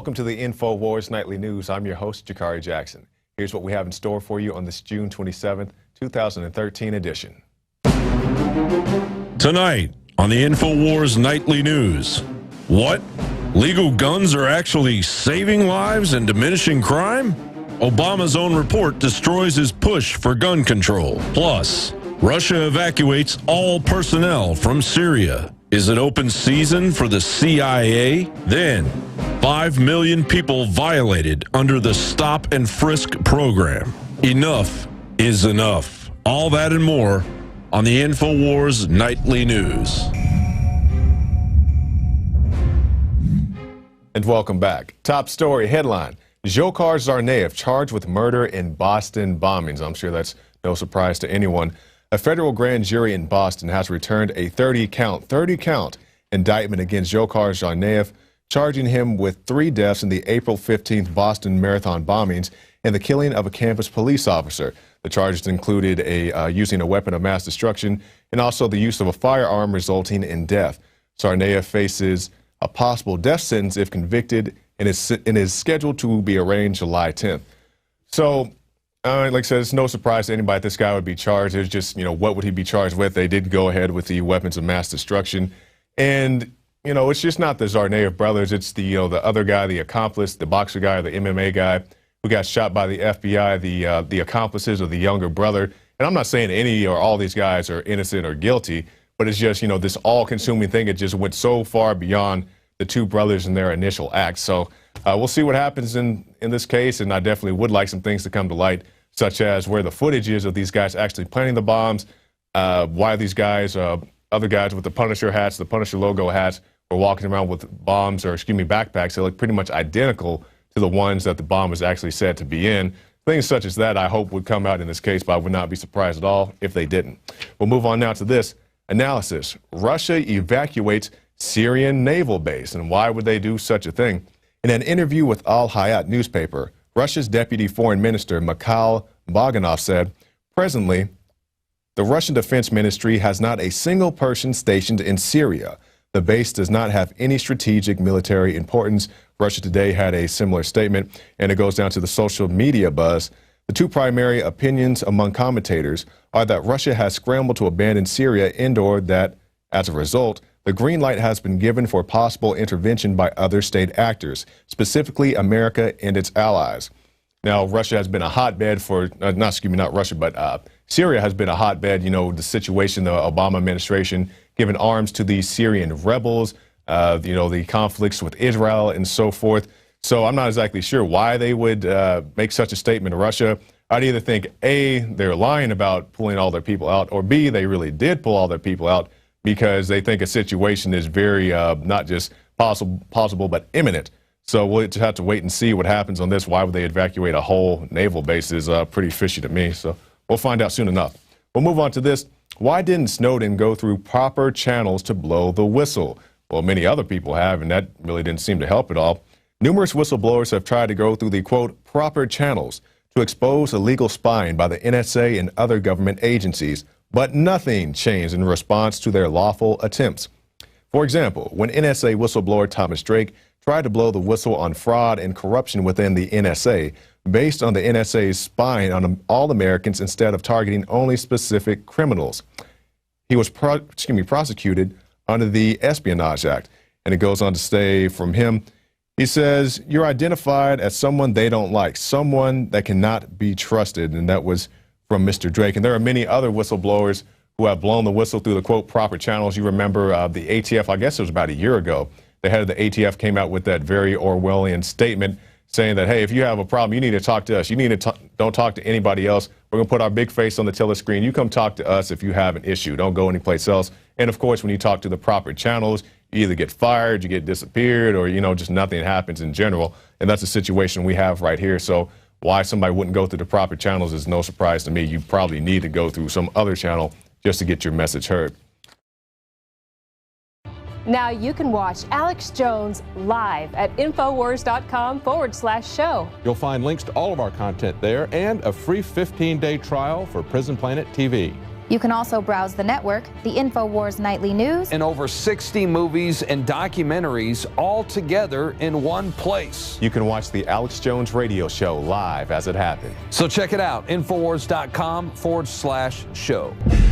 Welcome to the InfoWars Nightly News. I'm your host, Jakari Jackson. Here's what we have in store for you on this June 27th, 2013 edition. Tonight on the InfoWars Nightly News. What? Legal guns are actually saving lives and diminishing crime? Obama's own report destroys his push for gun control. Plus, Russia evacuates all personnel from Syria. Is it open season for the CIA? Then, 5 million people violated under the Stop and Frisk program. Enough is enough. All that and more on the InfoWars Nightly News. And welcome back. Top story headline: Dzhokhar Tsarnaev charged with murder in Boston bombings. I'm sure that's no surprise to anyone. A federal grand jury in Boston has returned a 30-count indictment against Dzhokhar Tsarnaev, charging him with 3 deaths in the April 15th Boston Marathon bombings and the killing of a campus police officer. The charges included using a weapon of mass destruction and also the use of a firearm resulting in death. Tsarnaev faces a possible death sentence if convicted and is scheduled to be arraigned July 10th. So, like I said, it's no surprise to anybody this guy would be charged. It's just, what would he be charged with? They did go ahead with the weapons of mass destruction. And, it's just not the Tsarnaev brothers. It's the other guy, the accomplice, the boxer guy, the MMA guy who got shot by the FBI, the accomplices of the younger brother. And I'm not saying any or all these guys are innocent or guilty, but it's just, this all-consuming thing. It just went so far beyond the 2 brothers and their initial acts. So we'll see what happens in this case, and I definitely would like some things to come to light, such as where the footage is of these guys actually planting the bombs, why these guys, other guys with the Punisher hats, the Punisher logo hats, were walking around with bombs, or backpacks that look pretty much identical to the ones that the bomb was actually said to be in. Things such as that I hope would come out in this case, but I would not be surprised at all if they didn't. We'll move on now to this analysis. Russia evacuates Syrian naval base, and why would they do such a thing? In an interview with Al Hayat newspaper, Russia's Deputy Foreign Minister Mikhail Bogdanov said, presently, the Russian Defense Ministry has not a single person stationed in Syria. The base does not have any strategic military importance. Russia Today had a similar statement, and it goes down to the social media buzz. The 2 primary opinions among commentators are that Russia has scrambled to abandon Syria and/or that, as a result, the green light has been given for possible intervention by other state actors, specifically America and its allies. Now, Russia has been a hotbed for, Syria has been a hotbed, the situation, the Obama administration giving arms to the Syrian rebels, the conflicts with Israel and so forth. So I'm not exactly sure why they would make such a statement to Russia. I'd either think, A, they're lying about pulling all their people out, or B, they really did pull all their people out because they think a situation is very, not just possible, but imminent. So we'll just have to wait and see what happens on this. Why would they evacuate a whole naval base is pretty fishy to me. So we'll find out soon enough. We'll move on to this. Why didn't Snowden go through proper channels to blow the whistle? Well, many other people have, and that really didn't seem to help at all. Numerous whistleblowers have tried to go through the, quote, proper channels to expose illegal spying by the NSA and other government agencies, but nothing changed in response to their lawful attempts. For example, when NSA whistleblower Thomas Drake tried to blow the whistle on fraud and corruption within the NSA, based on the NSA's spying on all Americans instead of targeting only specific criminals. He was prosecuted under the Espionage Act. And it goes on to say from him, he says, you're identified as someone they don't like, someone that cannot be trusted. And that was from Mr. Drake. And there are many other whistleblowers who have blown the whistle through the, quote, proper channels. You remember the ATF, I guess it was about a year ago, the head of the ATF came out with that very Orwellian statement saying that, hey, if you have a problem, you need to talk to us. You need to don't talk to anybody else. We're going to put our big face on the telescreen. You come talk to us if you have an issue. Don't go anyplace else. And, of course, when you talk to the proper channels, you either get fired, you get disappeared, or, just nothing happens in general. And that's the situation we have right here. So why somebody wouldn't go through the proper channels is no surprise to me. You probably need to go through some other channel just to get your message heard. Now you can watch Alex Jones live at Infowars.com/show. You'll find links to all of our content there and a free 15-day trial for Prison Planet TV. You can also browse the network, the InfoWars Nightly News, and over 60 movies and documentaries all together in one place. You can watch the Alex Jones radio show live as it happened. So check it out, Infowars.com/show.